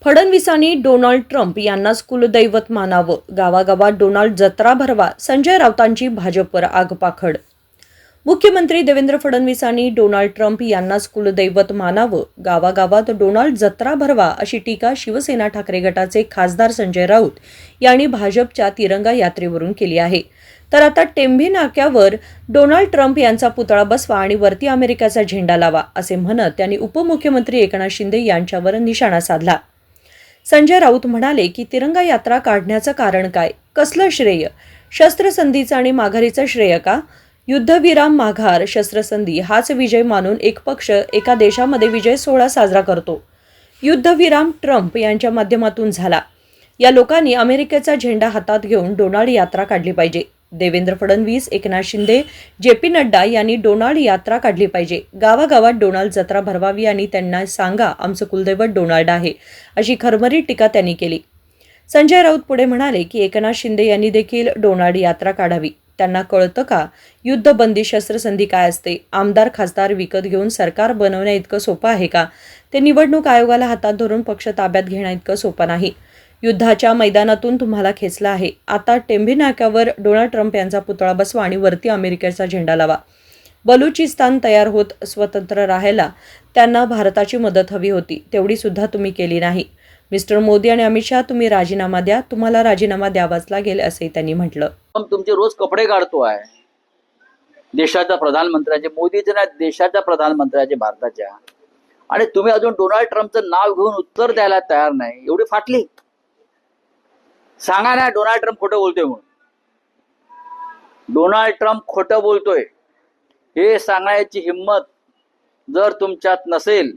फडणवीसांनी Donald Trump यांनाच कुलदैवत मानावं, गावागावात डोनाल्ड जत्रा भरवा, संजय राऊतांची भाजपवर आगपाखड. मुख्यमंत्री देवेंद्र फडणवीसांनी डोनाल्ड ट्रम्प यांनाच कुलदैवत मानावं, गावागावात डोनाल्ड जत्रा भरवा अशी टीका शिवसेना ठाकरे गटाचे खासदार संजय राऊत यांनी भाजपच्या तिरंगा यात्रेवरून केली आहे. तर आता टेंभी नाक्यावर डोनाल्ड ट्रम्प यांचा पुतळा बसवा आणि वरती अमेरिकेचा झेंडा लावा असे म्हणत त्यांनी उपमुख्यमंत्री एकनाथ शिंदे यांच्यावर निशाणा साधला. संजय राऊत म्हणाले की तिरंगा यात्रा काढण्याचं कारण काय, कसलं श्रेय, शस्त्रसंधीचं आणि माघारीचं श्रेय का? युद्धविराम, माघार, शस्त्रसंधी हाच विजय मानून एक पक्ष एका देशामध्ये विजय सोहळा साजरा करतो. युद्धविराम ट्रम्प यांच्या माध्यमातून झाला. या लोकांनी अमेरिकेचा झेंडा हातात घेऊन डोनाल्ड यात्रा काढली पाहिजे. देवेंद्र फडणवीस, एकनाथ शिंदे, जे.पी. नड्डा यांनी डोनाल्ड यात्रा काढली पाहिजे. गावागावात डोनाल्ड जत्रा भरवावी आणि त्यांना सांगा आमचं कुलदैवत डोनाल्ड आहे, अशी खरमरीत टीका त्यांनी केली. संजय राऊत पुढे म्हणाले की एकनाथ शिंदे यांनी देखील डोनाल्ड यात्रा काढावी. त्यांना कळतं का युद्धबंदी, शस्त्रसंधी काय असते? आमदार खासदार विकत घेऊन सरकार बनवण्या इतकं सोपं आहे का? ते निवडणूक आयोगाला हातात धरून पक्ष ताब्यात घेण्या इतकं सोपं नाही. युद्धाच्या मैदानातून तुम्हाला खेचलं आहे. आता टेंभी नाक्यावर डोनाल्ड ट्रम्प यांचा पुतळा बसवा आणि वरती अमेरिकेचा झेंडा लावा. बलुचिस्तान तयार होत स्वतंत्र राहायला त्यांना भारताची मदत हवी होती, तेवढी सुद्धा तुम्ही केली नाही. मिस्टर मोदी आणि अमित शहा, तुम्ही राजीनामा द्या, तुम्हाला राजीनामा द्यावाच लागेल असे त्यांनी म्हटलं. तुमचे रोज कपडे काढतो आहे देशाच्या प्रधानमंत्र्याचे, मोदीचे नाही, देशाच्या प्रधानमंत्र्याचे, भारताच्या, आणि तुम्ही अजून डोनाल्ड ट्रम्पचं नाव घेऊन उत्तर द्यायला तयार नाही. एवढी फाटली. सांगा ना डोनाल्ड ट्रम्प खोटं बोलतोय म्हणून. डोनाल्ड ट्रम्प खोटं बोलतोय हे सांगण्याची हिंमत जर तुमच्यात नसेल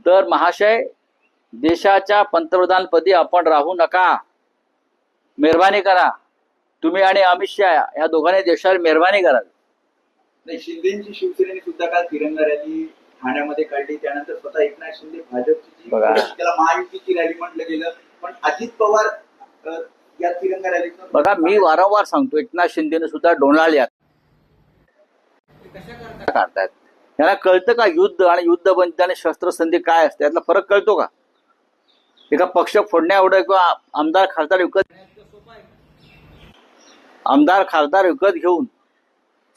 तर महाशय, देशाच्या पंतप्रधानपदी आपण राहू नका. मेहरबानी करा. तुम्ही आणि अमित शहा या दोघांनी देशावर मेहरबानी करा. नाही, शिंदेची शिवसेनेने सुद्धा काल तिरंगा रॅली ठाण्यामध्ये काढली. त्यानंतर स्वतः एकनाथ शिंदे भाजपची, त्याला महायुतीची रॅली म्हटलं गेलं, पण अजित पवार या तिरंगा रॅली. बघा, मी वारंवार सांगतो, एकनाथ शिंदेने सुद्धा डोनाल्ड यात्रा काढतायत. त्यांना कळतं का युद्ध आणि युद्धबंदी आणि शस्त्रसंधी काय असते, यातला फरक कळतो का? एका पक्ष फोडण्या एवढं किंवा आमदार खासदार विकत घेऊन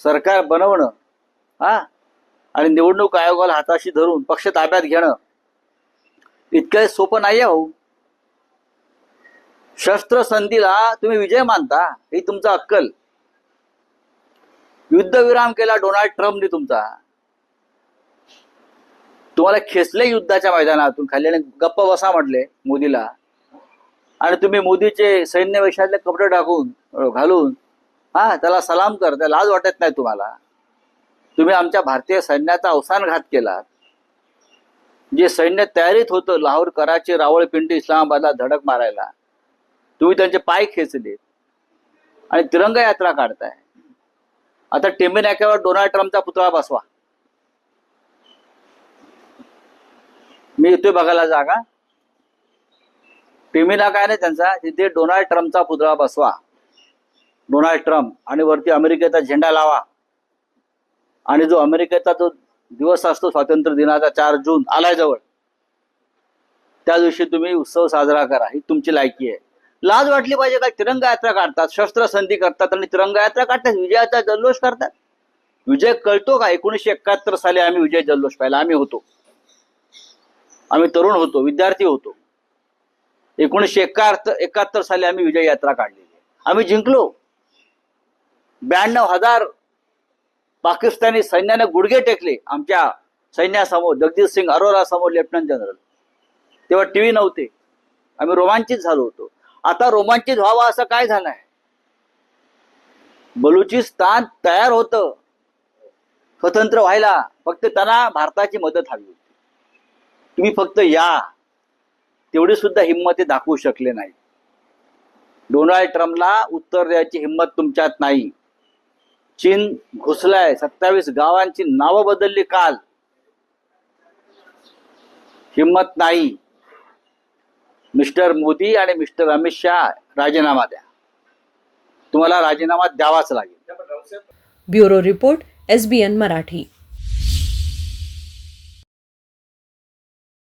सरकार बनवणं, आणि निवडणूक आयोगाला हाताशी धरून पक्ष ताब्यात घेणं इतकं सोपं नाही आहे हो. शस्त्रसंधीला तुम्ही विजय मानता, ही तुमचा अक्कल. युद्धविराम केला डोनाल्ड ट्रम्पने तुमचा. तुम्हाला खेचले युद्धाच्या मैदानातून, खाल्ल्याने गप्प बसा म्हटले मोदीला, आणि तुम्ही मोदीचे सैन्य वेशातले कपडे घालून त्याला सलाम करता. लाज वाटत नाही तुम्हाला? तुम्ही आमच्या भारतीय सैन्याचा अवसानघात केला. जे सैन्य तयारीत होतं लाहोर, कराची, रावळपिंडी, इस्लामाबादला धडक मारायला, तुम्ही त्यांचे पाय खेचले आणि तिरंगा यात्रा काढताय. आता टेंभी नाक्यावर डोनाल्ड ट्रम्पचा पुतळा बसवा. मी येतोय बघायला जागा. टेंभी नाका आहे ना त्यांचा, तिथे डोनाल्ड ट्रम्पचा पुतळा बसवा. डोनाल्ड ट्रम्प, आणि वरती अमेरिकेचा झेंडा लावा. आणि जो अमेरिकेचा जो दिवस असतो स्वातंत्र्य दिनाचा, 4 जून आलाय जवळ, त्या दिवशी तुम्ही उत्सव साजरा करा. ही तुमची लायकी आहे. लाज वाटली पाहिजे का? तिरंगा यात्रा काढतात, शस्त्रसंधी करतात आणि तिरंगा यात्रा काढतात, विजयाचा जल्लोष करतात. विजय कळतो का? 1971 साली आम्ही विजय जल्लोष पाहिला. आम्ही तरुण होतो, विद्यार्थी होतो. 1971 साली आम्ही विजय यात्रा काढलेली. आम्ही जिंकलो. 92,000 पाकिस्तानी सैन्याने गुडघे टेकले आमच्या सैन्यासमोर, जगजीत सिंग अरोरा समोर, लेफ्टनंट जनरल. तेव्हा टीव्ही नव्हते. आम्ही रोमांचित झालो होतो. आता रोमांचित व्हावं असं काय झालंय? बलुचिस्तान तयार होतं स्वतंत्र व्हायला, फक्त त्यांना भारताची मदत हवी होती. तुम्ही फक्त या, तेवढी सुद्धा हिंमत दाखवू शकले नाही. डोनाल्ड ट्रम्पला उत्तर द्यायची हिंमत तुमच्यात नाही. चीन घुसलाय. 27 गावांची नावं बदलली काल. हिंमत नाही. मिस्टर मोदी आणि मिस्टर अमित शहा, राजीनामा द्या. तुम्हाला राजीनामा द्यावाच लागेल. Bureau report, SBN Marathi.